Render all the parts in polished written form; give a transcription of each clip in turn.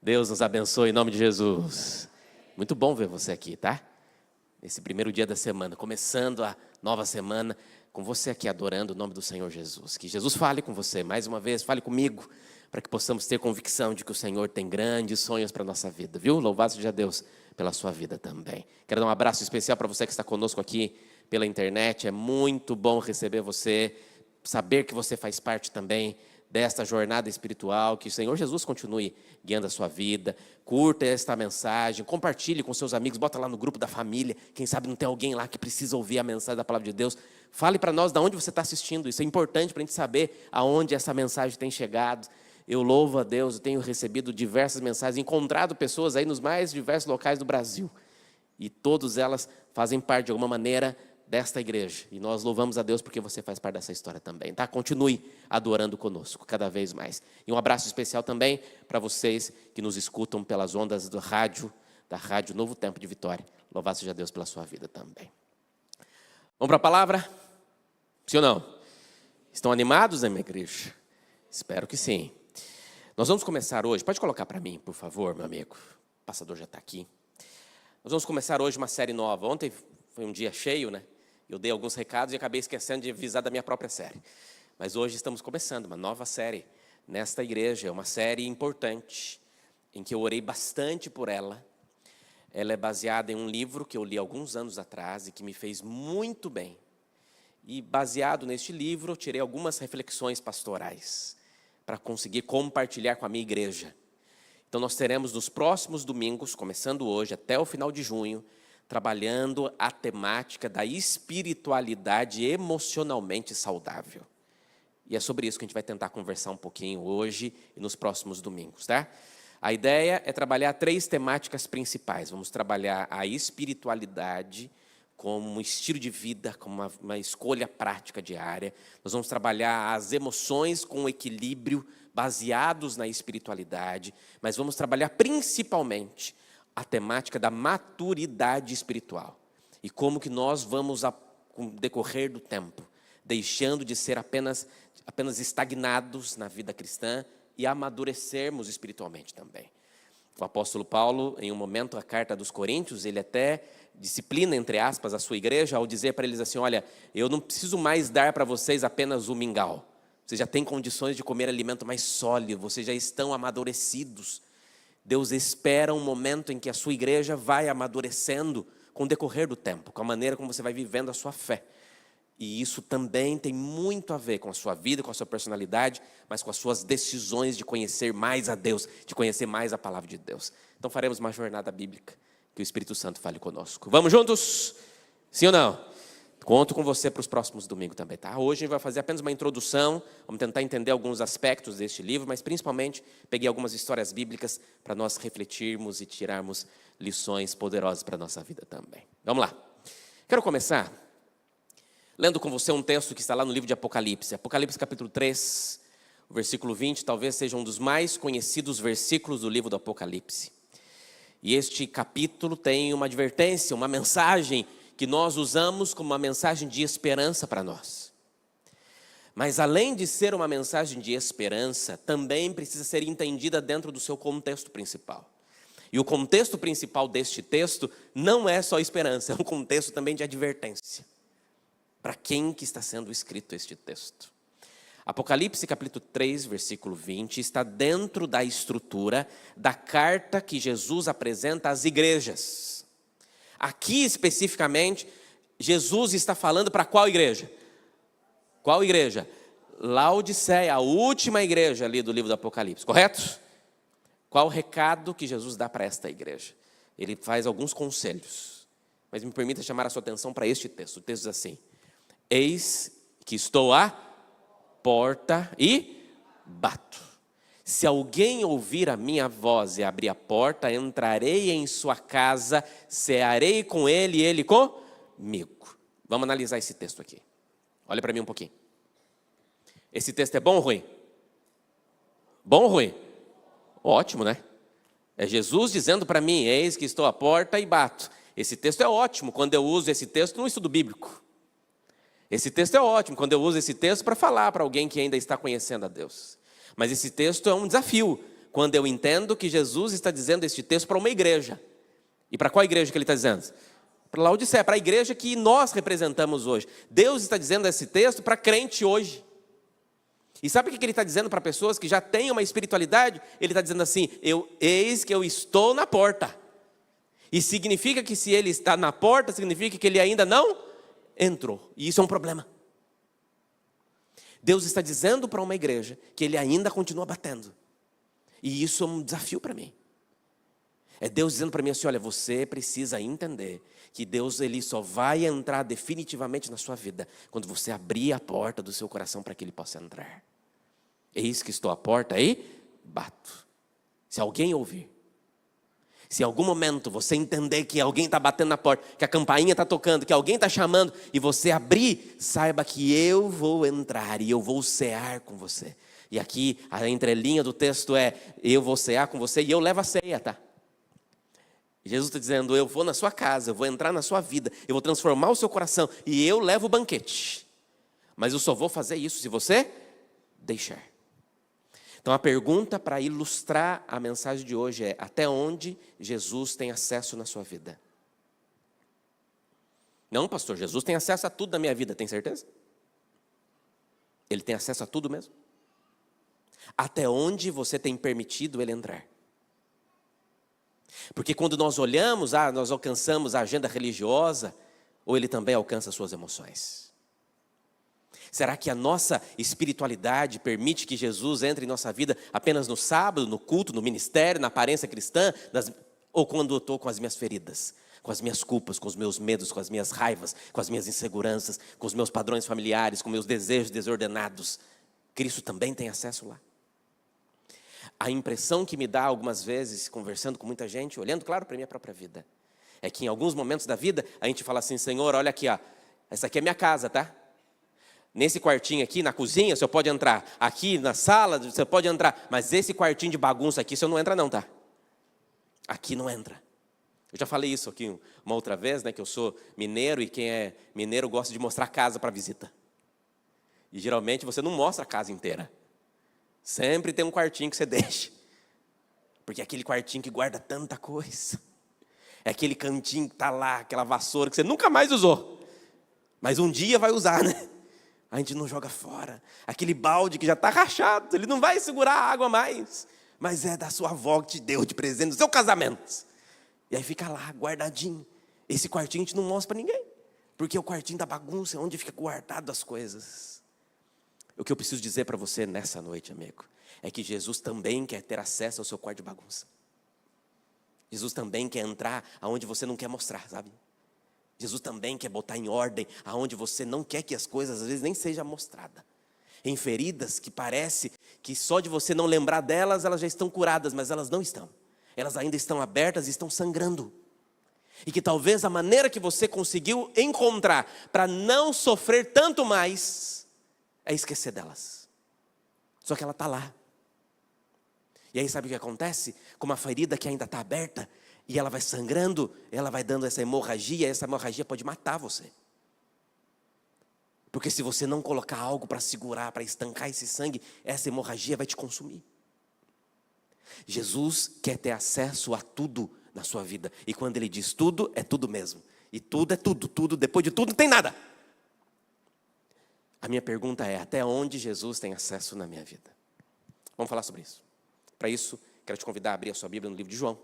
Deus nos abençoe em nome de Jesus. Muito bom ver você aqui, tá? Nesse primeiro dia da semana, começando a nova semana, com você aqui adorando o nome do Senhor Jesus. Que Jesus fale com você, mais uma vez, fale comigo, para que possamos ter convicção de que o Senhor tem grandes sonhos para a nossa vida, viu? Louvado seja Deus pela sua vida também. Quero dar um abraço especial para você que está conosco aqui pela internet. É muito bom receber você, saber que você faz parte também desta jornada espiritual, que o Senhor Jesus continue guiando a sua vida. Curta esta mensagem, compartilhe com seus amigos, bota lá no grupo da família, quem sabe não tem alguém lá que precisa ouvir a mensagem da Palavra de Deus. Fale para nós de onde você está assistindo, isso é importante para a gente saber aonde essa mensagem tem chegado. Eu louvo a Deus, eu tenho recebido diversas mensagens, encontrado pessoas aí nos mais diversos locais do Brasil, e todas elas fazem parte de alguma maneira desta igreja, e nós louvamos a Deus porque você faz parte dessa história também, tá? Continue adorando conosco, cada vez mais. E um abraço especial também para vocês que nos escutam pelas ondas da rádio Novo Tempo de Vitória. Louvado seja Deus pela sua vida também. Vamos para a palavra? Sim ou não? Estão animados, né, minha igreja? Espero que sim. Nós vamos começar hoje, pode colocar para mim, por favor, meu amigo. O passador já está aqui. Nós vamos começar hoje uma série nova. Ontem foi um dia cheio, né? Eu dei alguns recados e acabei esquecendo de avisar da minha própria série. Mas hoje estamos começando uma nova série nesta igreja. É uma série importante, em que eu orei bastante por ela. Ela é baseada em um livro que eu li alguns anos atrás e que me fez muito bem. E baseado neste livro, eu tirei algumas reflexões pastorais para conseguir compartilhar com a minha igreja. Então nós teremos nos próximos domingos, começando hoje até o final de junho, trabalhando a temática da espiritualidade emocionalmente saudável. E é sobre isso que a gente vai tentar conversar um pouquinho hoje e nos próximos domingos, tá? A ideia é trabalhar 3 temáticas principais. Vamos trabalhar a espiritualidade como um estilo de vida, como uma escolha prática diária. Nós vamos trabalhar as emoções com equilíbrio, baseados na espiritualidade, mas vamos trabalhar principalmente a temática da maturidade espiritual. E como que nós vamos, com o decorrer do tempo, deixando de ser apenas estagnados na vida cristã e amadurecermos espiritualmente também. O apóstolo Paulo, em um momento, a carta dos Coríntios, ele até disciplina, entre aspas, a sua igreja, ao dizer para eles assim, olha, eu não preciso mais dar para vocês apenas o mingau. Vocês já têm condições de comer alimento mais sólido, vocês já estão amadurecidos. Deus espera um momento em que a sua igreja vai amadurecendo com o decorrer do tempo, com a maneira como você vai vivendo a sua fé. E isso também tem muito a ver com a sua vida, com a sua personalidade, mas com as suas decisões de conhecer mais a Deus, de conhecer mais a palavra de Deus. Então faremos uma jornada bíblica, que o Espírito Santo fale conosco. Vamos juntos? Sim ou não? Conto com você para os próximos domingos também, tá? Hoje a gente vai fazer apenas uma introdução, vamos tentar entender alguns aspectos deste livro, mas principalmente peguei algumas histórias bíblicas para nós refletirmos e tirarmos lições poderosas para a nossa vida também. Vamos lá. Quero começar lendo com você um texto que está lá no livro de Apocalipse. Apocalipse capítulo 3, o versículo 20, talvez seja um dos mais conhecidos versículos do livro do Apocalipse. E este capítulo tem uma advertência, uma mensagem que nós usamos como uma mensagem de esperança para nós. Mas além de ser uma mensagem de esperança, também precisa ser entendida dentro do seu contexto principal. E o contexto principal deste texto não é só esperança, é um contexto também de advertência. Para quem que está sendo escrito este texto? Apocalipse capítulo 3, versículo 20, está dentro da estrutura da carta que Jesus apresenta às igrejas. Aqui, especificamente, Jesus está falando para qual igreja? Qual igreja? Laodiceia, a última igreja ali do livro do Apocalipse, correto? Qual o recado que Jesus dá para esta igreja? Ele faz alguns conselhos, mas me permita chamar a sua atenção para este texto. O texto diz assim, eis que estou à porta e bato. Se alguém ouvir a minha voz e abrir a porta, entrarei em sua casa, cearei com ele e ele comigo. Vamos analisar esse texto aqui. Olha para mim um pouquinho. Esse texto é bom ou ruim? Bom ou ruim? Ótimo, né? É Jesus dizendo para mim, eis que estou à porta e bato. Esse texto é ótimo quando eu uso esse texto no estudo bíblico. Esse texto é ótimo quando eu uso esse texto para falar para alguém que ainda está conhecendo a Deus. Mas esse texto é um desafio quando eu entendo que Jesus está dizendo este texto para uma igreja. E para qual igreja que ele está dizendo? Para Laodiceia, para a igreja que nós representamos hoje. Deus está dizendo esse texto para crente hoje. E sabe o que ele está dizendo para pessoas que já têm uma espiritualidade? Ele está dizendo assim: eis que eu estou na porta. E significa que se ele está na porta, significa que ele ainda não entrou. E isso é um problema. Deus está dizendo para uma igreja que ele ainda continua batendo. E isso é um desafio para mim. É Deus dizendo para mim assim: olha, você precisa entender que Deus ele só vai entrar definitivamente na sua vida quando você abrir a porta do seu coração para que ele possa entrar. Eis que estou à porta e bato. Se alguém ouvir, se em algum momento você entender que alguém está batendo na porta, que a campainha está tocando, que alguém está chamando, e você abrir, saiba que eu vou entrar e eu vou cear com você. E aqui a entrelinha do texto é: eu vou cear com você e eu levo a ceia, tá? Jesus está dizendo: eu vou na sua casa, eu vou entrar na sua vida, eu vou transformar o seu coração e eu levo o banquete. Mas eu só vou fazer isso se você deixar. Então a pergunta para ilustrar a mensagem de hoje é: até onde Jesus tem acesso na sua vida? Não, pastor, Jesus tem acesso a tudo na minha vida, tem certeza? Ele tem acesso a tudo mesmo? Até onde você tem permitido ele entrar? Porque quando nós olhamos, nós alcançamos a agenda religiosa, ou ele também alcança as suas emoções? Será que a nossa espiritualidade permite que Jesus entre em nossa vida apenas no sábado, no culto, no ministério, na aparência cristã, ou quando eu estou com as minhas feridas, com as minhas culpas, com os meus medos, com as minhas raivas, com as minhas inseguranças, com os meus padrões familiares, com meus desejos desordenados? Cristo também tem acesso lá. A impressão que me dá algumas vezes, conversando com muita gente, olhando, claro, para a minha própria vida, é que em alguns momentos da vida, a gente fala assim: Senhor, olha aqui, ó, essa aqui é minha casa, tá? Nesse quartinho aqui, na cozinha, o senhor pode entrar. Aqui na sala, o senhor pode entrar. Mas esse quartinho de bagunça aqui, o senhor não entra não, tá? Aqui não entra. Eu já falei isso aqui uma outra vez, né? Que eu sou mineiro e quem é mineiro gosta de mostrar a casa para visita. E geralmente você não mostra a casa inteira. Sempre tem um quartinho que você deixa. Porque é aquele quartinho que guarda tanta coisa. É aquele cantinho que está lá, aquela vassoura que você nunca mais usou. Mas um dia vai usar, né? A gente não joga fora. Aquele balde que já está rachado, ele não vai segurar a água mais. Mas é da sua avó que te deu de presente no seu casamento. E aí fica lá, guardadinho. Esse quartinho a gente não mostra para ninguém. Porque é o quartinho da bagunça, é onde fica guardado as coisas. O que eu preciso dizer para você nessa noite, amigo, é que Jesus também quer ter acesso ao seu quarto de bagunça. Jesus também quer entrar aonde você não quer mostrar, sabe? Jesus também quer botar em ordem aonde você não quer que as coisas às vezes nem sejam mostradas. Em feridas que parece que só de você não lembrar delas, elas já estão curadas, mas elas não estão. Elas ainda estão abertas e estão sangrando. E que talvez a maneira que você conseguiu encontrar para não sofrer tanto mais é esquecer delas. Só que ela está lá. E aí sabe o que acontece? Com uma ferida que ainda está aberta, e ela vai sangrando, ela vai dando essa hemorragia, e essa hemorragia pode matar você. Porque se você não colocar algo para segurar, para estancar esse sangue, essa hemorragia vai te consumir. Jesus quer ter acesso a tudo na sua vida. E quando ele diz tudo, é tudo mesmo. E tudo é tudo, tudo, depois de tudo não tem nada. A minha pergunta é: até onde Jesus tem acesso na minha vida? Vamos falar sobre isso. Para isso, quero te convidar a abrir a sua Bíblia no livro de João,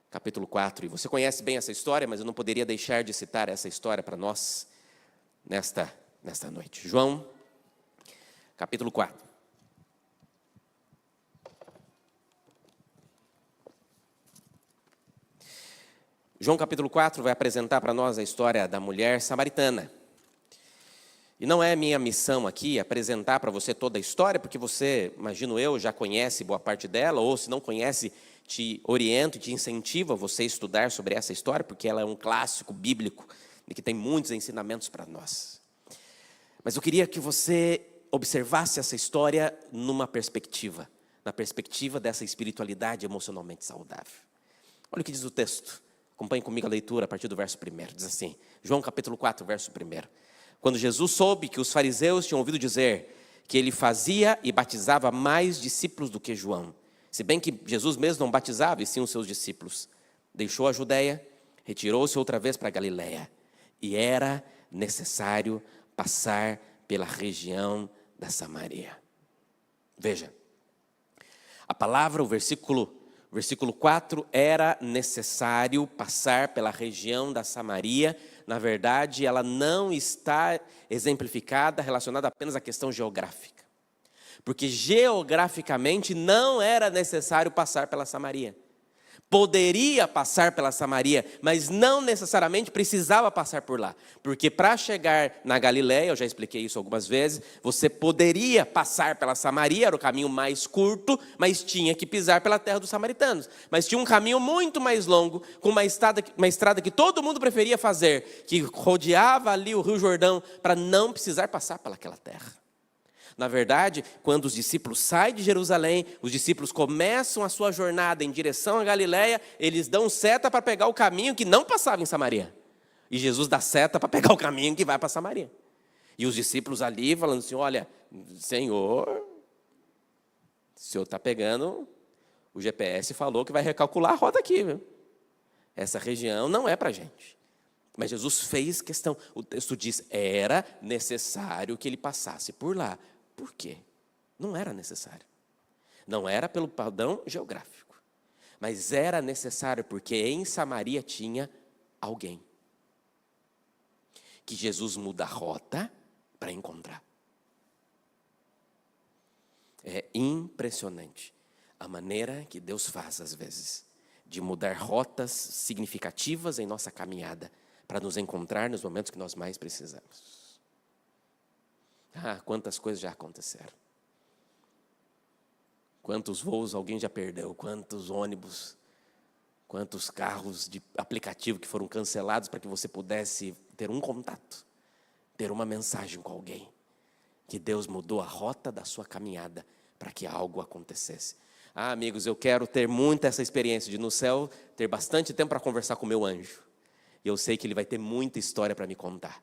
capítulo 4. E você conhece bem essa história, mas eu não poderia deixar de citar essa história para nós nesta noite. João, capítulo 4. João capítulo 4 vai apresentar para nós a história da mulher samaritana. E não é minha missão aqui apresentar para você toda a história, porque você, imagino eu, já conhece boa parte dela, ou se não conhece, te oriento e te incentivo a você estudar sobre essa história, porque ela é um clássico bíblico e que tem muitos ensinamentos para nós. Mas eu queria que você observasse essa história numa perspectiva, na perspectiva dessa espiritualidade emocionalmente saudável. Olha o que diz o texto. Acompanhe comigo a leitura a partir do verso 1. Diz assim, João capítulo 4, verso 1. Quando Jesus soube que os fariseus tinham ouvido dizer que ele fazia e batizava mais discípulos do que João, Se bem que Jesus mesmo não batizava, e sim os seus discípulos. Deixou a Judéia, retirou-se outra vez para a Galiléia. E era necessário passar pela região da Samaria. Veja, a palavra, o versículo 4, era necessário passar pela região da Samaria. Na verdade, ela não está exemplificada, relacionada apenas à questão geográfica. Porque geograficamente não era necessário passar pela Samaria. Poderia passar pela Samaria, mas não necessariamente precisava passar por lá. Porque para chegar na Galiléia, eu já expliquei isso algumas vezes, você poderia passar pela Samaria, era o caminho mais curto, mas tinha que pisar pela terra dos samaritanos. Mas tinha um caminho muito mais longo, com uma estrada que todo mundo preferia fazer, que rodeava ali o Rio Jordão, para não precisar passar pelaquela terra. Na verdade, quando os discípulos saem de Jerusalém, os discípulos começam a sua jornada em direção à Galiléia, eles dão seta para pegar o caminho que não passava em Samaria. E Jesus dá seta para pegar o caminho que vai para Samaria. E os discípulos ali falando assim, olha, Senhor, o Senhor está pegando, o GPS falou que vai recalcular a rota aqui, viu? Essa região não é para a gente. Mas Jesus fez questão, o texto diz, era necessário que ele passasse por lá. Por quê? Não era necessário. Não era pelo padrão geográfico. Mas era necessário porque em Samaria tinha alguém que Jesus muda a rota para encontrar. É impressionante a maneira que Deus faz, às vezes, de mudar rotas significativas em nossa caminhada para nos encontrar nos momentos que nós mais precisamos. Ah, quantas coisas já aconteceram. Quantos voos alguém já perdeu, quantos ônibus, quantos carros de aplicativo que foram cancelados para que você pudesse ter um contato, ter uma mensagem com alguém. Que Deus mudou a rota da sua caminhada para que algo acontecesse. Ah, amigos, eu quero ter muito essa experiência de no céu ter bastante tempo para conversar com o meu anjo. E eu sei que ele vai ter muita história para me contar.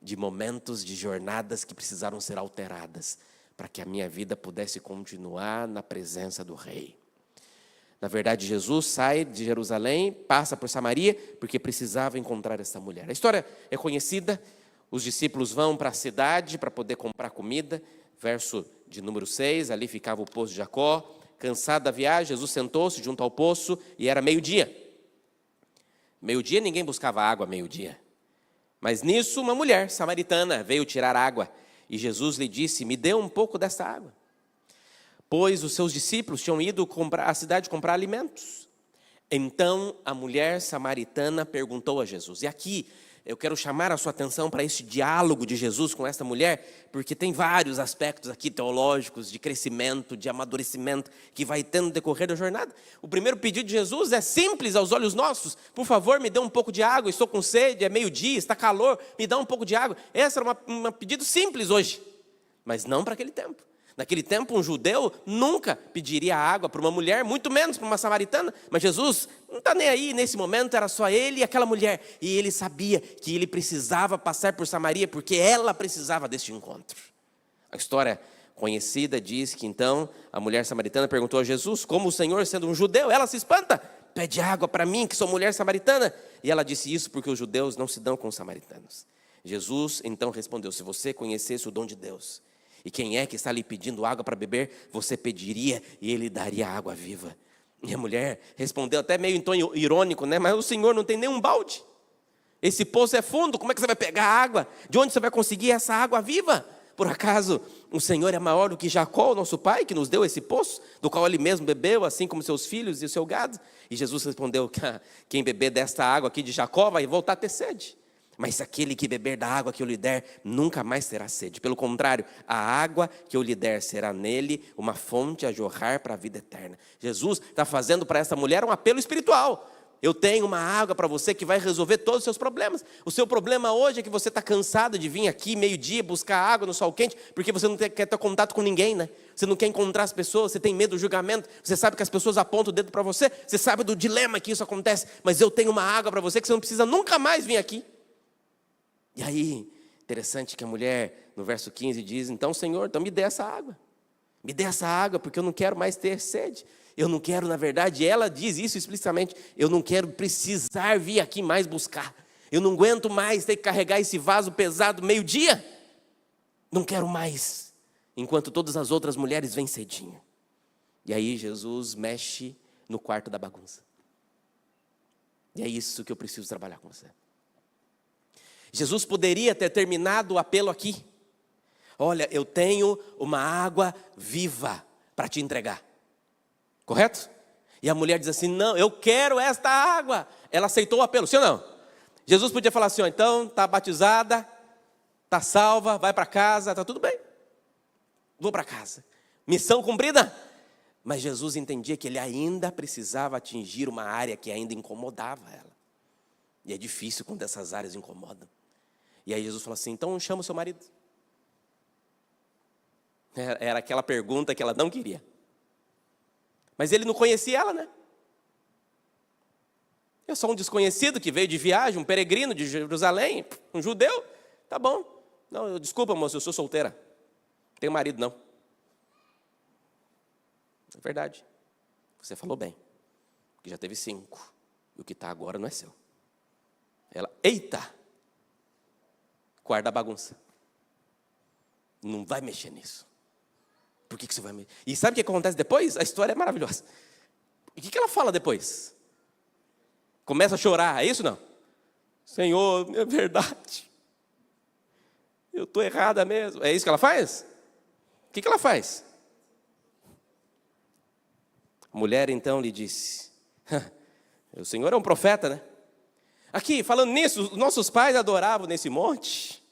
De momentos, de jornadas que precisaram ser alteradas, para que a minha vida pudesse continuar na presença do Rei. Na verdade, Jesus sai de Jerusalém, passa por Samaria, porque precisava encontrar essa mulher. A história é conhecida, os discípulos vão para a cidade para poder comprar comida, verso de número 6, ali ficava o poço de Jacó. Cansado da viagem, Jesus sentou-se junto ao poço e era meio-dia. Meio-dia, ninguém buscava água meio-dia. Mas nisso, uma mulher samaritana veio tirar água. E Jesus lhe disse, me dê um pouco dessa água. Pois os seus discípulos tinham ido à cidade comprar alimentos. Então, a mulher samaritana perguntou a Jesus. E aqui, eu quero chamar a sua atenção para esse diálogo de Jesus com essa mulher, porque tem vários aspectos aqui teológicos, de crescimento, de amadurecimento, que vai tendo no decorrer da jornada. O primeiro pedido de Jesus é simples aos olhos nossos. Por favor, me dê um pouco de água, estou com sede, é meio-dia, está calor, me dá um pouco de água. Esse era um pedido simples hoje, mas não para aquele tempo. Naquele tempo, um judeu nunca pediria água para uma mulher, muito menos para uma samaritana. Mas Jesus não está nem aí, nesse momento era só ele e aquela mulher. E ele sabia que ele precisava passar por Samaria, porque ela precisava deste encontro. A história conhecida diz que então a mulher samaritana perguntou a Jesus, como o Senhor, sendo um judeu, ela se espanta, pede água para mim, que sou mulher samaritana. E ela disse isso porque os judeus não se dão com os samaritanos. Jesus então respondeu, se você conhecesse o dom de Deus, e quem é que está lhe pedindo água para beber, você pediria e ele daria água viva. E a mulher respondeu até meio em tom irônico, né? Mas o Senhor não tem nenhum balde. Esse poço é fundo, como é que você vai pegar água? De onde você vai conseguir essa água viva? Por acaso o Senhor é maior do que Jacó, nosso pai, que nos deu esse poço, do qual ele mesmo bebeu, assim como seus filhos e o seu gado? E Jesus respondeu, quem beber desta água aqui de Jacó vai voltar a ter sede. Mas aquele que beber da água que eu lhe der, nunca mais terá sede. Pelo contrário, a água que eu lhe der será nele uma fonte a jorrar para a vida eterna. Jesus está fazendo para essa mulher um apelo espiritual. Eu tenho uma água para você que vai resolver todos os seus problemas. O seu problema hoje é que você está cansado de vir aqui meio-dia buscar água no sol quente, porque você não quer ter contato com ninguém, né? Você não quer encontrar as pessoas, você tem medo do julgamento, você sabe que as pessoas apontam o dedo para você, você sabe do dilema que isso acontece, mas eu tenho uma água para você que você não precisa nunca mais vir aqui. E aí, interessante que a mulher, no verso 15, diz, então Senhor, então me dê essa água. Me dê essa água, porque eu não quero mais ter sede. Eu não quero, na verdade, ela diz isso explicitamente, eu não quero precisar vir aqui mais buscar. Eu não aguento mais ter que carregar esse vaso pesado meio-dia. Não quero mais, enquanto todas as outras mulheres vêm cedinho. E aí Jesus mexe no quarto da bagunça. E é isso que eu preciso trabalhar com você. Jesus poderia ter terminado o apelo aqui. Olha, eu tenho uma água viva para te entregar. Correto? E a mulher diz assim, não, eu quero esta água. Ela aceitou o apelo, sim ou não? Jesus podia falar assim, ó, então está batizada, está salva, vai para casa, está tudo bem. Vou para casa. Missão cumprida. Mas Jesus entendia que ele ainda precisava atingir uma área que ainda incomodava ela. E é difícil quando essas áreas incomodam. E aí Jesus falou assim, então chama o seu marido. Era aquela pergunta que ela não queria. Mas ele não conhecia ela, né? Eu sou um desconhecido que veio de viagem, um peregrino de Jerusalém, um judeu. Tá bom. Não, desculpa, moço, eu sou solteira. Não tenho marido, não. É verdade. Você falou bem. Porque já teve 5. E o que está agora não é seu. Ela, eita! Guarda a bagunça. Não vai mexer nisso. Por que você vai mexer? E sabe o que acontece depois? A história é maravilhosa. E o que ela fala depois? Começa a chorar, é isso não? Senhor, é verdade. Eu estou errada mesmo. É isso que ela faz? O que ela faz? A mulher então lhe disse, o Senhor é um profeta, né? Aqui, falando nisso, nossos pais adoravam nesse monte.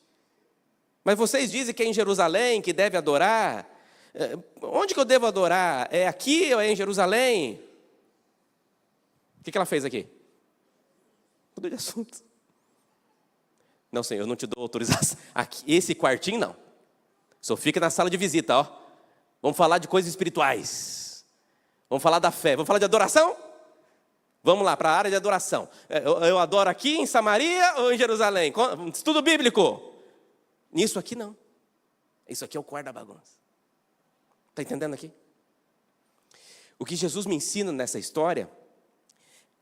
Mas vocês dizem que é em Jerusalém que deve adorar. Onde que eu devo adorar? É aqui ou é em Jerusalém? O que ela fez aqui? Mudou de assunto. Não, Senhor, eu não te dou autorização. Aqui, esse quartinho, não. Só fica na sala de visita, ó. Vamos falar de coisas espirituais. Vamos falar da fé. Vamos falar de adoração? Vamos lá, para a área de adoração. Eu adoro aqui em Samaria ou em Jerusalém? Estudo bíblico. Nisso aqui, não. Isso aqui é o quarto da bagunça. Está entendendo aqui? O que Jesus me ensina nessa história...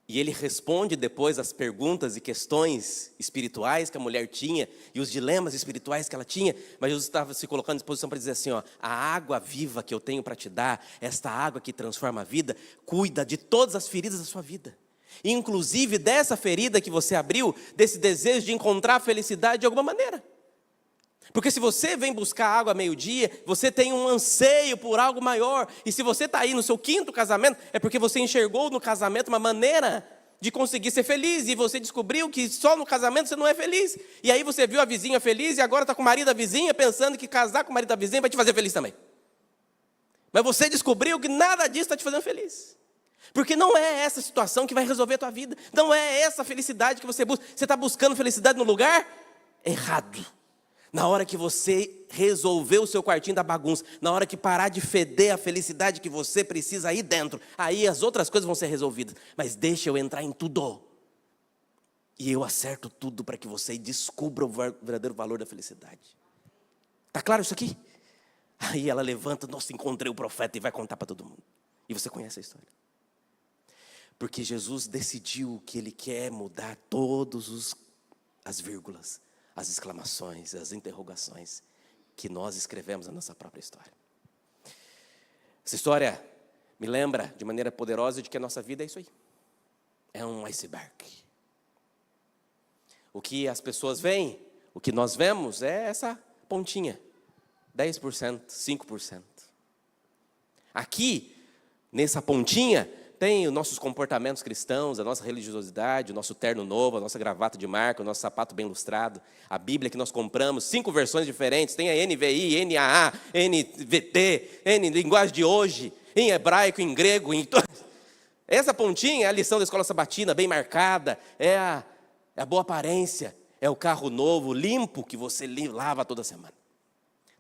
E ele responde depois as perguntas e questões espirituais que a mulher tinha e os dilemas espirituais que ela tinha. Mas Jesus estava se colocando à disposição para dizer assim, ó, a água viva que eu tenho para te dar, esta água que transforma a vida, cuida de todas as feridas da sua vida. Inclusive dessa ferida que você abriu, desse desejo de encontrar felicidade de alguma maneira. Porque se você vem buscar água a meio-dia, você tem um anseio por algo maior. E se você está aí no seu 5º casamento, é porque você enxergou no casamento uma maneira de conseguir ser feliz. E você descobriu que só no casamento você não é feliz. E aí você viu a vizinha feliz e agora está com o marido da vizinha, pensando que casar com o marido da vizinha vai te fazer feliz também. Mas você descobriu que nada disso está te fazendo feliz. Porque não é essa situação que vai resolver a tua vida. Não é essa felicidade que você busca. Você está buscando felicidade no lugar errado. Na hora que você resolver o seu quartinho da bagunça, na hora que parar de feder a felicidade que você precisa aí dentro, aí as outras coisas vão ser resolvidas. Mas deixa eu entrar em tudo. E eu acerto tudo para que você descubra o verdadeiro valor da felicidade. Está claro isso aqui? Aí ela levanta, nossa, encontrei o profeta e vai contar para todo mundo. E você conhece a história. Porque Jesus decidiu que Ele quer mudar todas as vírgulas, as exclamações, as interrogações que nós escrevemos na nossa própria história. Essa história me lembra de maneira poderosa de que a nossa vida é isso aí. É um iceberg. O que as pessoas veem, o que nós vemos é essa pontinha. 10%, 5%. Aqui, nessa pontinha, tem os nossos comportamentos cristãos, a nossa religiosidade, o nosso terno novo, a nossa gravata de marca, o nosso sapato bem lustrado, a Bíblia que nós compramos, 5 versões diferentes, tem a NVI, NAA, NVT, N linguagem de hoje, em hebraico, em grego, em essa pontinha é a lição da escola sabatina, bem marcada, é a boa aparência, é o carro novo, limpo, que você lava toda semana.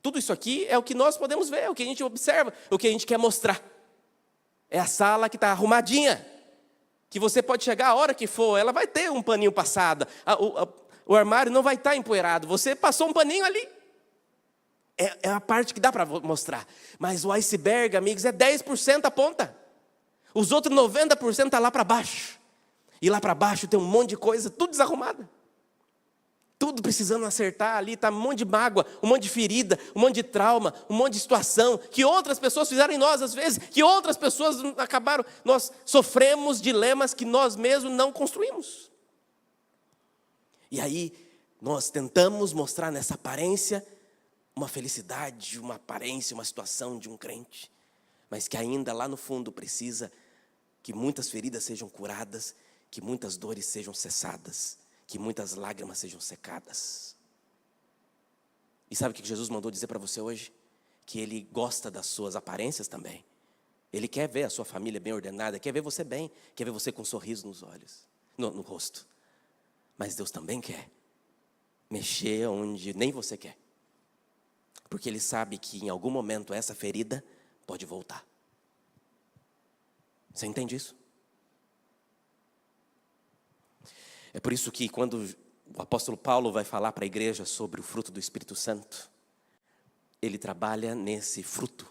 Tudo isso aqui é o que nós podemos ver, é o que a gente observa, o que a gente quer mostrar. É a sala que está arrumadinha, que você pode chegar a hora que for, ela vai ter um paninho passado, o armário não vai estar empoeirado, você passou um paninho ali. É a parte que dá para mostrar. Mas o iceberg, amigos, é 10% a ponta. Os outros 90% está lá para baixo. E lá para baixo tem um monte de coisa, tudo desarrumada. Tudo precisando acertar ali, está um monte de mágoa, um monte de ferida, um monte de trauma, um monte de situação, que outras pessoas fizeram em nós às vezes, que outras pessoas acabaram, nós sofremos dilemas que nós mesmos não construímos. E aí, nós tentamos mostrar nessa aparência, uma felicidade, uma aparência, uma situação de um crente, mas que ainda lá no fundo precisa que muitas feridas sejam curadas, que muitas dores sejam cessadas, que muitas lágrimas sejam secadas. E sabe o que Jesus mandou dizer para você hoje? Que Ele gosta das suas aparências também. Ele quer ver a sua família bem ordenada, quer ver você bem, quer ver você com um sorriso nos olhos, no rosto. Mas Deus também quer mexer onde nem você quer. Porque Ele sabe que em algum momento essa ferida pode voltar. Você entende isso? É por isso que quando o apóstolo Paulo vai falar para a igreja sobre o fruto do Espírito Santo, ele trabalha nesse fruto.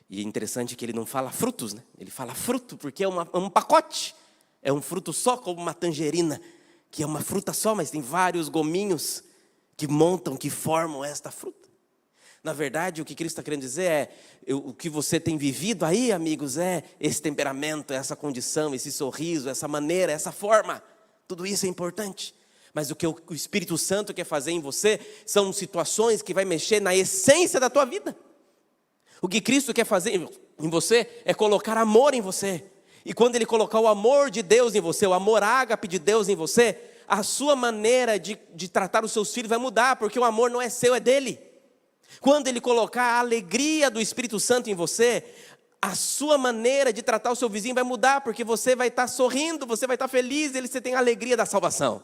E é interessante que ele não fala frutos, né? Ele fala fruto porque é um pacote. É um fruto só, como uma tangerina, que é uma fruta só, mas tem vários gominhos que montam, que formam esta fruta. Na verdade, o que Cristo está querendo dizer é, o que você tem vivido aí, amigos, é esse temperamento, essa condição, esse sorriso, essa maneira, essa forma. Tudo isso é importante. Mas o que o Espírito Santo quer fazer em você são situações que vai mexer na essência da tua vida. O que Cristo quer fazer em você é colocar amor em você. E quando Ele colocar o amor de Deus em você, o amor ágape de Deus em você, a sua maneira de tratar os seus filhos vai mudar, porque o amor não é seu, é dele. Quando Ele colocar a alegria do Espírito Santo em você, a sua maneira de tratar o seu vizinho vai mudar, porque você vai estar sorrindo, você vai estar feliz, você tem a alegria da salvação.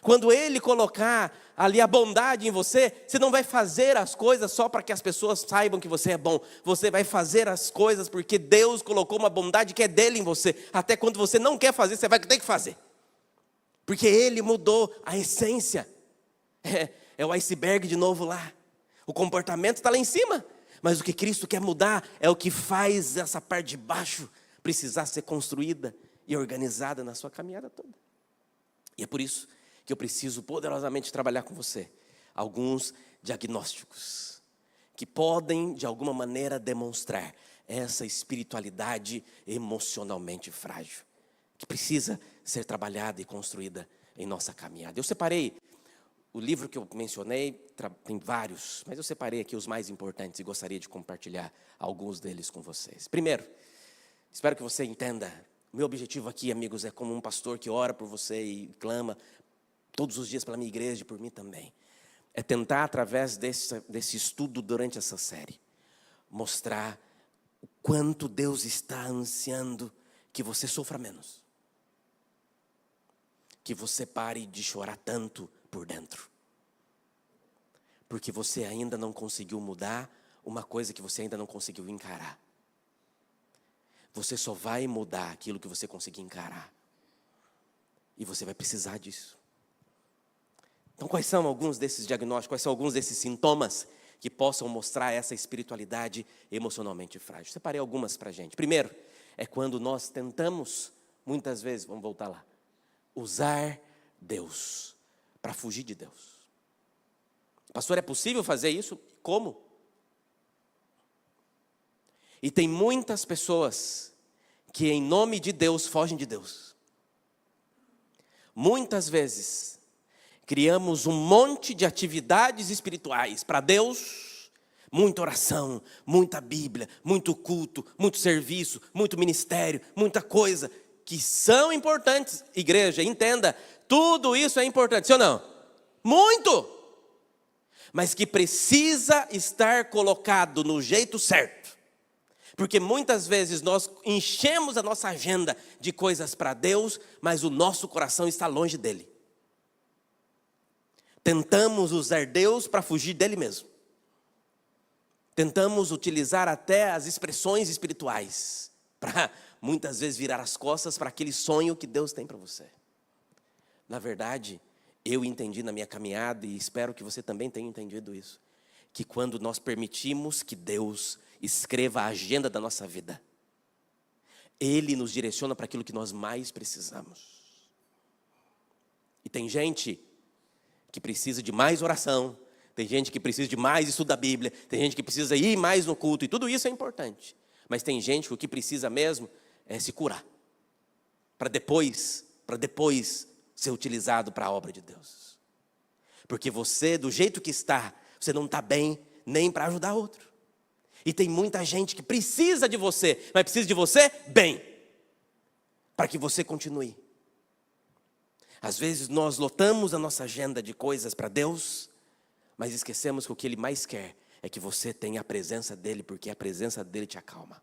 Quando Ele colocar ali a bondade em você, você não vai fazer as coisas só para que as pessoas saibam que você é bom. Você vai fazer as coisas porque Deus colocou uma bondade que é dele em você. Até quando você não quer fazer, você vai ter que fazer. Porque Ele mudou a essência. É o iceberg de novo lá. O comportamento está lá em cima. Mas o que Cristo quer mudar é o que faz essa parte de baixo precisar ser construída e organizada na sua caminhada toda. E é por isso que eu preciso poderosamente trabalhar com você alguns diagnósticos que podem de alguma maneira demonstrar essa espiritualidade emocionalmente frágil, que precisa ser trabalhada e construída em nossa caminhada. Eu separei o livro que eu mencionei, tem vários, mas eu separei aqui os mais importantes e gostaria de compartilhar alguns deles com vocês. Primeiro, espero que você entenda, meu objetivo aqui, amigos, é como um pastor que ora por você e clama todos os dias pela minha igreja e por mim também. É tentar, através desse estudo durante essa série, mostrar o quanto Deus está ansiando que você sofra menos. Que você pare de chorar tanto por dentro. Porque você ainda não conseguiu mudar uma coisa que você ainda não conseguiu encarar. Você só vai mudar aquilo que você conseguir encarar. E você vai precisar disso. Então, quais são alguns desses diagnósticos, quais são alguns desses sintomas que possam mostrar essa espiritualidade emocionalmente frágil? Separei algumas para a gente. Primeiro, é quando nós tentamos, muitas vezes, vamos voltar lá, usar Deus para fugir de Deus. Pastor, é possível fazer isso? Como? E tem muitas pessoas que em nome de Deus fogem de Deus. Muitas vezes criamos um monte de atividades espirituais para Deus, muita oração, muita Bíblia, muito culto, muito serviço, muito ministério, muita coisa que são importantes. Igreja, entenda, tudo isso é importante, sim ou não? Muito! Mas que precisa estar colocado no jeito certo. Porque muitas vezes nós enchemos a nossa agenda de coisas para Deus, mas o nosso coração está longe dele. Tentamos usar Deus para fugir dele mesmo. Tentamos utilizar até as expressões espirituais para muitas vezes virar as costas para aquele sonho que Deus tem para você. Na verdade, eu entendi na minha caminhada e espero que você também tenha entendido isso. que quando nós permitimos que Deus escreva a agenda da nossa vida, Ele nos direciona para aquilo que nós mais precisamos. E tem gente que precisa de mais oração, tem gente que precisa de mais estudo da Bíblia, tem gente que precisa ir mais no culto, e tudo isso é importante. Mas tem gente que o que precisa mesmo é se curar, para depois ser utilizado para a obra de Deus. Porque você, do jeito que está, você não está bem nem para ajudar outro. E tem muita gente que precisa de você, mas precisa de você bem, para que você continue. Às vezes nós lotamos a nossa agenda de coisas para Deus, mas esquecemos que o que Ele mais quer é que você tenha a presença dEle, porque a presença dEle te acalma.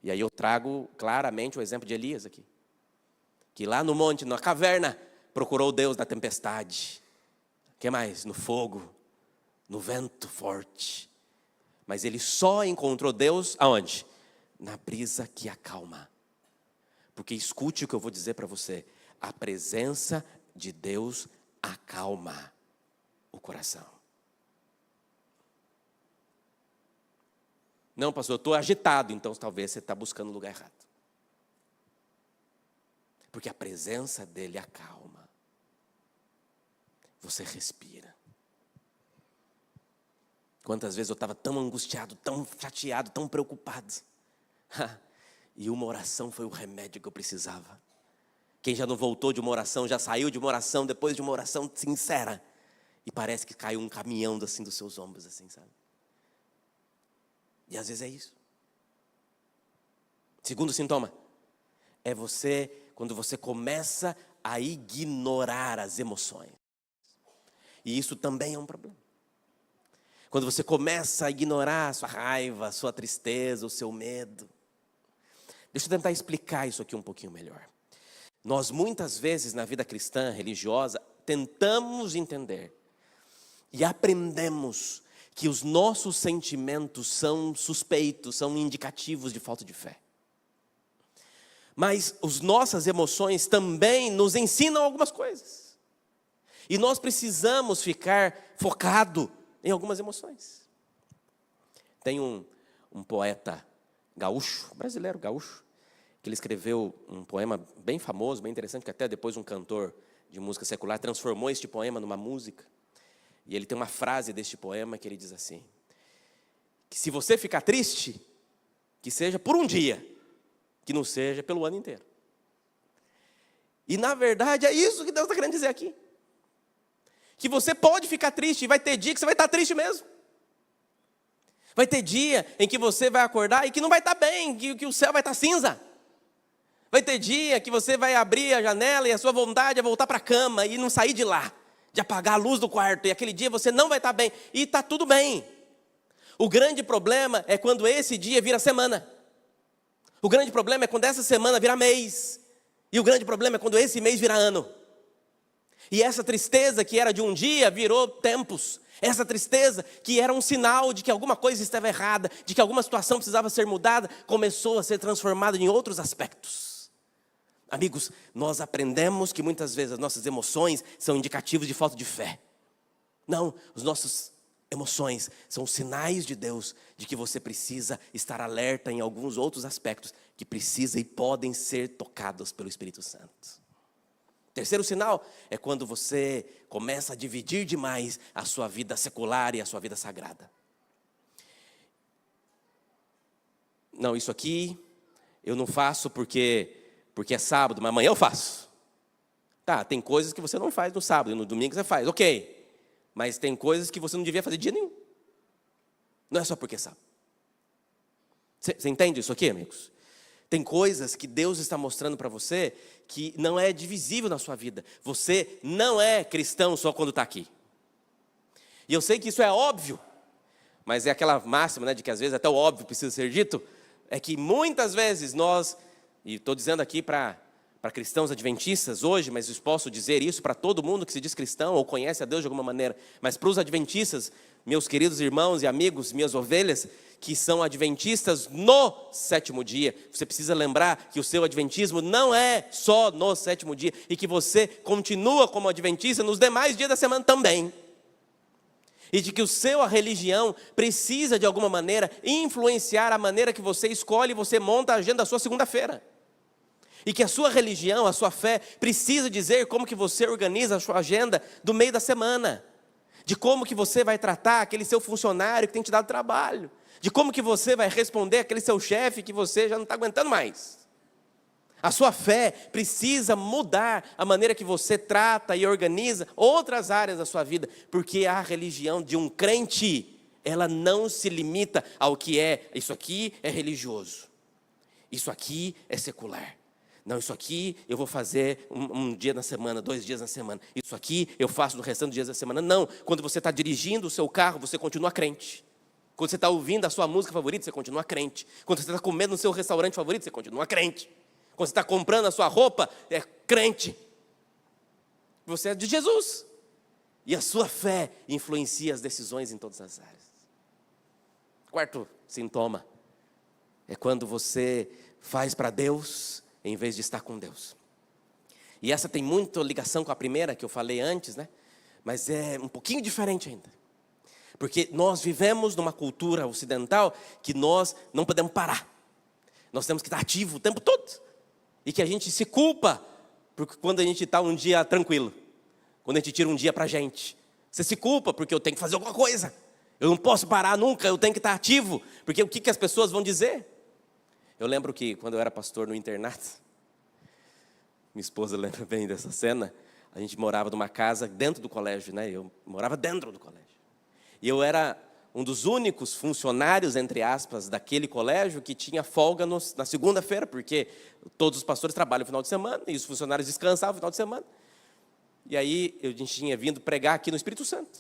E aí eu trago claramente o exemplo de Elias aqui, que lá no monte, na caverna, procurou Deus na tempestade. O que mais? No fogo, no vento forte. Mas ele só encontrou Deus aonde? Na brisa que acalma. Porque escute o que eu vou dizer para você. A presença de Deus acalma o coração. Não, pastor, eu estou agitado, então talvez você está buscando o lugar errado. Porque a presença dele acalma. Você respira. Quantas vezes eu estava tão angustiado, tão chateado, tão preocupado. E uma oração foi o remédio que eu precisava. Quem já não voltou de uma oração, já saiu de uma oração, depois de uma oração sincera, e parece que caiu um caminhão assim dos seus ombros, assim, sabe? E às vezes é isso. Segundo sintoma, é quando você começa a ignorar as emoções. E isso também é um problema. Quando você começa a ignorar a sua raiva, a sua tristeza, o seu medo. Deixa eu tentar explicar isso aqui um pouquinho melhor. Nós muitas vezes na vida cristã, religiosa, tentamos entender e aprendemos que os nossos sentimentos são suspeitos, são indicativos de falta de fé. Mas as nossas emoções também nos ensinam algumas coisas. E nós precisamos ficar focado em algumas emoções. Tem um poeta gaúcho, brasileiro gaúcho, que ele escreveu um poema bem famoso, bem interessante, que até depois um cantor de música secular transformou este poema numa música. E ele tem uma frase deste poema que ele diz assim, que se você ficar triste, que seja por um dia, que não seja pelo ano inteiro. E na verdade é isso que Deus está querendo dizer aqui. Que você pode ficar triste, e vai ter dia que você vai estar triste mesmo. Vai ter dia em que você vai acordar e que não vai estar bem, que o céu vai estar cinza. Vai ter dia que você vai abrir a janela e a sua vontade é voltar para a cama e não sair de lá, de apagar a luz do quarto. E aquele dia você não vai estar bem. E está tudo bem. O grande problema é quando esse dia vira semana. O grande problema é quando essa semana vira mês. E o grande problema é quando esse mês vira ano. E essa tristeza que era de um dia virou tempos. Essa tristeza que era um sinal de que alguma coisa estava errada, de que alguma situação precisava ser mudada, começou a ser transformada em outros aspectos. Amigos, nós aprendemos que muitas vezes as nossas emoções são indicativos de falta de fé. Não, as nossas emoções são sinais de Deus de que você precisa estar alerta em alguns outros aspectos que precisam e podem ser tocados pelo Espírito Santo. Terceiro sinal é quando você começa a dividir demais a sua vida secular e a sua vida sagrada. Não, isso aqui eu não faço porque é sábado, mas amanhã eu faço. Tá, tem coisas que você não faz no sábado e no domingo você faz, ok. Mas tem coisas que você não devia fazer dia nenhum. Não é só porque é sábado. Você entende isso aqui, amigos? Tem coisas que Deus está mostrando para você que não é divisível na sua vida. Você não é cristão só quando está aqui. E eu sei que isso é óbvio, mas é aquela máxima, né, de que às vezes até o óbvio precisa ser dito, é que muitas vezes nós, e estou dizendo aqui para cristãos adventistas hoje, mas eu posso dizer isso para todo mundo que se diz cristão ou conhece a Deus de alguma maneira, mas para os adventistas, meus queridos irmãos e amigos, minhas ovelhas, que são adventistas no sétimo dia, você precisa lembrar que o seu adventismo não é só no sétimo dia, e que você continua como adventista nos demais dias da semana também. E de que a religião precisa, de alguma maneira, influenciar a maneira que você escolhe e você monta a agenda da sua segunda-feira. E que a sua religião, a sua fé, precisa dizer como que você organiza a sua agenda do meio da semana. De como que você vai tratar aquele seu funcionário que tem te dado trabalho. De como que você vai responder aquele seu chefe que você já não está aguentando mais. A sua fé precisa mudar a maneira que você trata e organiza outras áreas da sua vida. Porque a religião de um crente, ela não se limita ao que é, isso aqui é religioso. Isso aqui é secular. Não, isso aqui eu vou fazer um dia na semana, 2 dias na semana. Isso aqui eu faço no restante dos dias da semana. Não, quando você está dirigindo o seu carro, você continua crente. Quando você está ouvindo a sua música favorita, você continua crente. Quando você está comendo no seu restaurante favorito, você continua crente. Quando você está comprando a sua roupa, é crente. Você é de Jesus. E a sua fé influencia as decisões em todas as áreas. Quarto sintoma é quando você faz para Deus em vez de estar com Deus. E essa tem muita ligação com a primeira que eu falei antes, né? Mas é um pouquinho diferente ainda. Porque nós vivemos numa cultura ocidental que nós não podemos parar. Nós temos que estar ativo o tempo todo. E que a gente se culpa porque quando a gente está um dia tranquilo. Quando a gente tira um dia para a gente. Você se culpa porque eu tenho que fazer alguma coisa. Eu não posso parar nunca, eu tenho que estar ativo. Porque o que as pessoas vão dizer? Eu lembro que quando eu era pastor no internato, minha esposa lembra bem dessa cena, a gente morava numa casa dentro do colégio, né? Eu morava dentro do colégio. E eu era um dos únicos funcionários, entre aspas, daquele colégio que tinha folga na segunda-feira, porque todos os pastores trabalham no final de semana e os funcionários descansavam no final de semana. E aí a gente tinha vindo pregar aqui no Espírito Santo.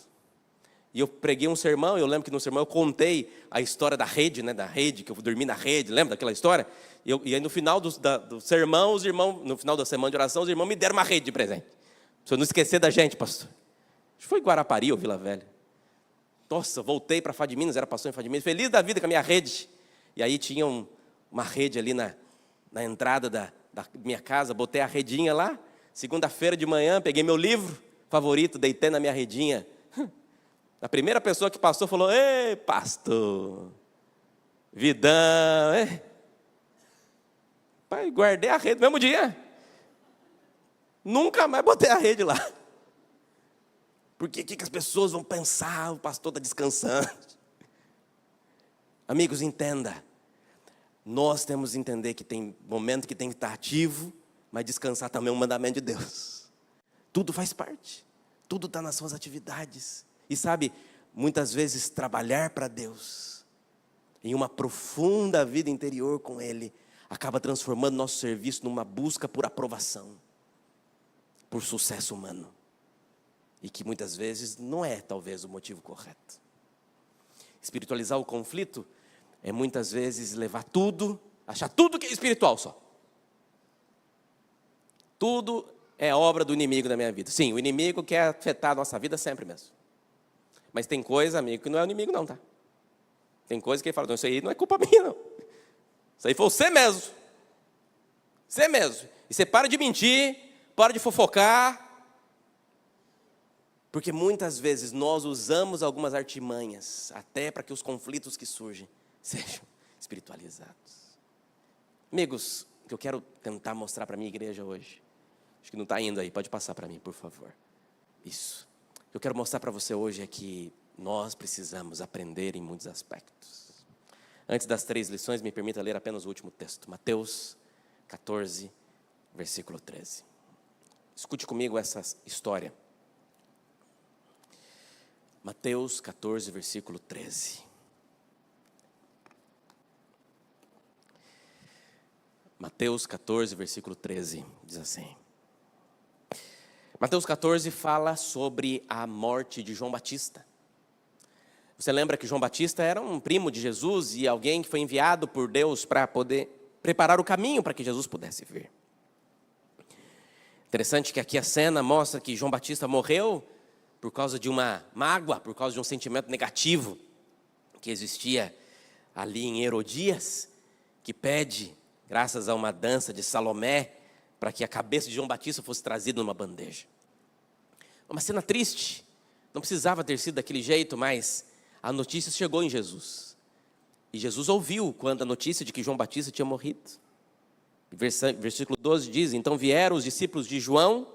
E eu preguei um sermão, eu lembro que no sermão eu contei a história da rede, né, da rede, que eu dormi na rede, lembra daquela história? E aí no final do sermão, os irmãos, no final da semana de oração, os irmãos me deram uma rede de presente. Para eu não esquecer da gente, pastor. Acho que foi Guarapari ou Vila Velha. Nossa, voltei para Fá de Minas, era pastor em Fá de Minas, feliz da vida com a minha rede. E aí tinha uma rede ali na entrada da minha casa, botei a redinha lá. Segunda-feira de manhã, peguei meu livro favorito, deitei na minha redinha. A primeira pessoa que passou falou: ei, pastor, vidão, hein? Pai, guardei a rede no mesmo dia. Nunca mais botei a rede lá. Porque o que as pessoas vão pensar? O pastor está descansando. Amigos, entenda. Nós temos que entender que tem momento que tem que estar ativo, mas descansar também é um mandamento de Deus. Tudo faz parte. Tudo está nas suas atividades. E sabe, muitas vezes trabalhar para Deus, em uma profunda vida interior com Ele, acaba transformando nosso serviço numa busca por aprovação, por sucesso humano. E que muitas vezes não é talvez o motivo correto. Espiritualizar o conflito é muitas vezes levar tudo, achar tudo que é espiritual só. Tudo é obra do inimigo da minha vida. Sim, o inimigo quer afetar a nossa vida sempre mesmo. Mas tem coisa, amigo, que não é o inimigo não, tá? Tem coisa que ele fala: não, isso aí não é culpa minha não. Isso aí foi você mesmo. Você mesmo. E você para de mentir, para de fofocar. Porque muitas vezes nós usamos algumas artimanhas, até para que os conflitos que surgem sejam espiritualizados. Amigos, o que eu quero tentar mostrar para a minha igreja hoje, acho que não está indo aí, pode passar para mim, por favor. Isso. O que eu quero mostrar para você hoje é que nós precisamos aprender em muitos aspectos. Antes das 3 lições, me permita ler apenas o último texto. Mateus 14, versículo 13. Escute comigo essa história. Mateus 14, versículo 13. Mateus 14, versículo 13, diz assim. Mateus 14 fala sobre a morte de João Batista. Você lembra que João Batista era um primo de Jesus e alguém que foi enviado por Deus para poder preparar o caminho para que Jesus pudesse vir. Interessante que aqui a cena mostra que João Batista morreu por causa de uma mágoa, por causa de um sentimento negativo que existia ali em Herodias, que pede, graças a uma dança de Salomé, para que a cabeça de João Batista fosse trazida numa bandeja. Uma cena triste, Não precisava ter sido daquele jeito, mas a notícia chegou em Jesus. E Jesus ouviu quando a notícia de que João Batista tinha morrido. Versículo 12 diz: então vieram os discípulos de João,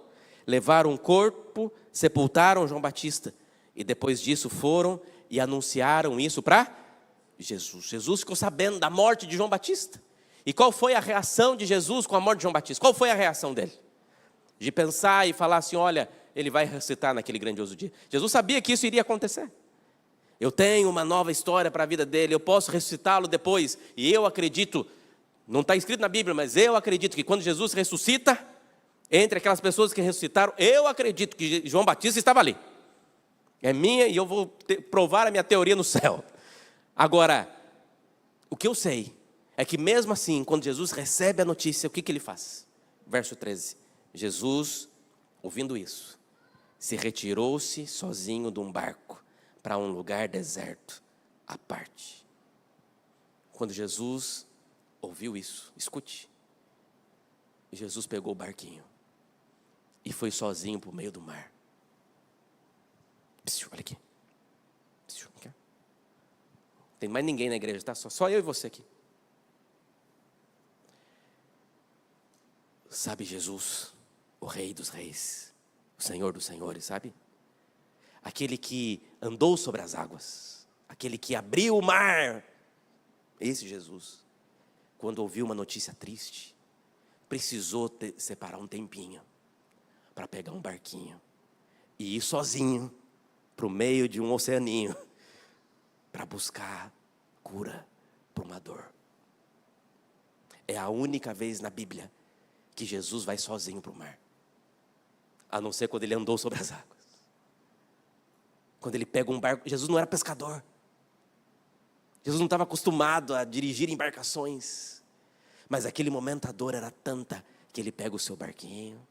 levaram o corpo, sepultaram João Batista. E depois disso foram e anunciaram isso para Jesus. Jesus ficou sabendo da morte de João Batista. E qual foi a reação de Jesus com a morte de João Batista? Qual foi a reação dele? De pensar e falar assim, olha, ele vai ressuscitar naquele grandioso dia. Jesus sabia que isso iria acontecer. Eu tenho uma nova história para a vida dele, eu posso ressuscitá-lo depois. E eu acredito, não está escrito na Bíblia, mas eu acredito que quando Jesus ressuscita, entre aquelas pessoas que ressuscitaram, eu acredito que João Batista estava ali. É minha e eu vou provar a minha teoria no céu. Agora, o que eu sei é que mesmo assim, quando Jesus recebe a notícia, o que ele faz? Verso 13. Jesus, ouvindo isso, se retirou-se sozinho de um barco para um lugar deserto, à parte. Quando Jesus ouviu isso, escute, Jesus pegou o barquinho e foi sozinho para o meio do mar. Olha aqui. Não tem mais ninguém na igreja, tá? Só eu e você aqui. Sabe Jesus, o Rei dos Reis, o Senhor dos Senhores, sabe? Aquele que andou sobre as águas, aquele que abriu o mar. Esse Jesus, quando ouviu uma notícia triste, precisou separar um tempinho para pegar um barquinho e ir sozinho para o meio de um oceaninho para buscar cura para uma dor. É a única vez na Bíblia que Jesus vai sozinho para o mar, a não ser quando ele andou sobre as águas. Quando ele pega um barco, Jesus não era pescador. Jesus não estava acostumado a dirigir embarcações. Mas aquele momento a dor era tanta que ele pega o seu barquinho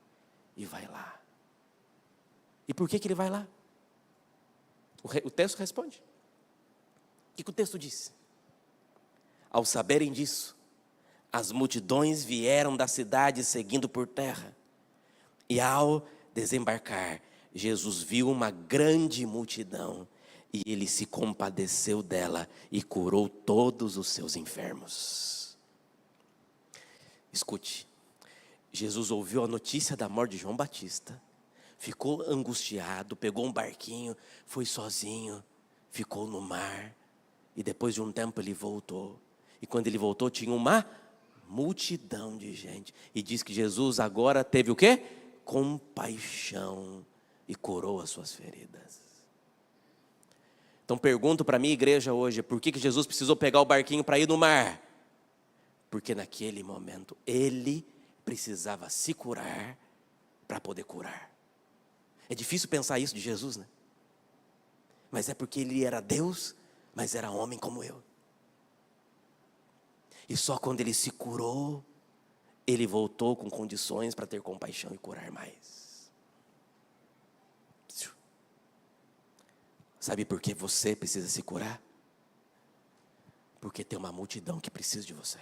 e vai lá. E por que ele vai lá? O texto responde. O que o texto diz? Ao saberem disso, as multidões vieram da cidade seguindo por terra. E ao desembarcar, Jesus viu uma grande multidão e ele se compadeceu dela e curou todos os seus enfermos. Escute, Jesus ouviu a notícia da morte de João Batista, ficou angustiado, pegou um barquinho, foi sozinho, ficou no mar e depois de um tempo ele voltou. E quando ele voltou tinha uma multidão de gente. E diz que Jesus agora teve o quê? Compaixão e curou as suas feridas. Então pergunto para a minha igreja hoje, por que Jesus precisou pegar o barquinho para ir no mar? Porque naquele momento ele precisava se curar para poder curar. É difícil pensar isso de Jesus, né? Mas é porque ele era Deus, mas era homem como eu. E só quando ele se curou, ele voltou com condições para ter compaixão e curar mais. Sabe por que você precisa se curar? Porque tem uma multidão que precisa de você.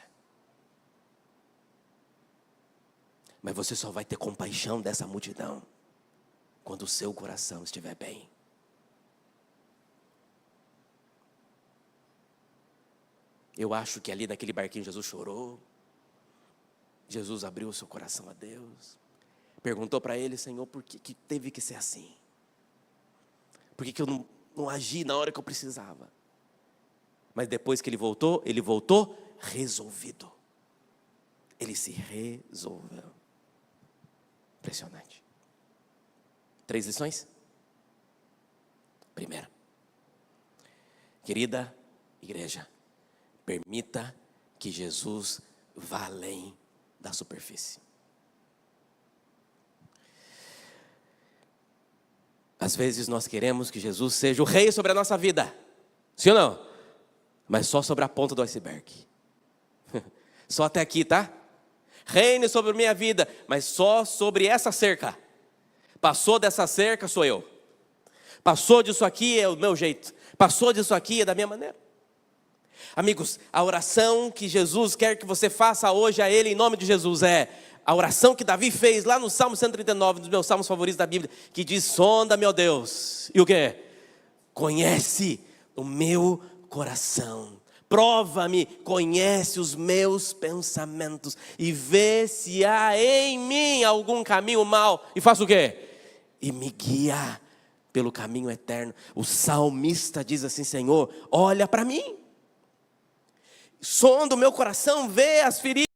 Mas você só vai ter compaixão dessa multidão quando o seu coração estiver bem. Eu acho que ali naquele barquinho Jesus chorou. Jesus abriu o seu coração a Deus. Perguntou para ele, Senhor, por que teve que ser assim? Por que eu não agi na hora que eu precisava? Mas depois que ele voltou resolvido. Ele se resolveu. Impressionante. 3 lições? Primeira. Querida igreja, permita que Jesus vá além da superfície. Às vezes nós queremos que Jesus seja o rei sobre a nossa vida. Sim ou não? Mas só sobre a ponta do iceberg. Só até aqui, tá? Reine sobre a minha vida, mas só sobre essa cerca. Passou dessa cerca, sou eu. Passou disso aqui, é o meu jeito. Passou disso aqui, é da minha maneira. Amigos, a oração que Jesus quer que você faça hoje a Ele, em nome de Jesus, é: a oração que Davi fez lá no Salmo 139, um dos meus salmos favoritos da Bíblia, que diz: sonda, meu Deus, e o quê? Conhece o meu coração, prova-me, conhece os meus pensamentos, e vê se há em mim algum caminho mau, e faça o quê? E me guia pelo caminho eterno. O salmista diz assim: Senhor, olha para mim, sonda o meu coração, vê as feridas,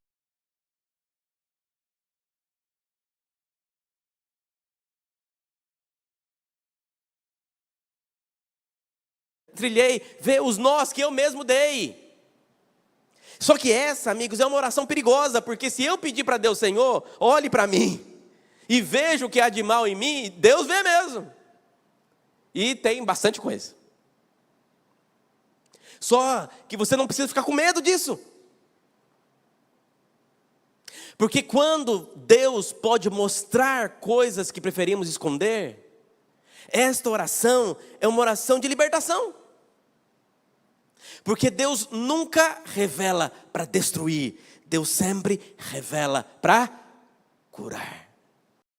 trilhei, vê os nós que eu mesmo dei. Só que essa, amigos, é uma oração perigosa, porque se eu pedir para Deus: Senhor, olhe para mim e veja o que há de mal em mim, Deus vê mesmo. E tem bastante coisa. Só que você não precisa ficar com medo disso. Porque quando Deus pode mostrar coisas que preferimos esconder, esta oração é uma oração de libertação. Porque Deus nunca revela para destruir, Deus sempre revela para curar.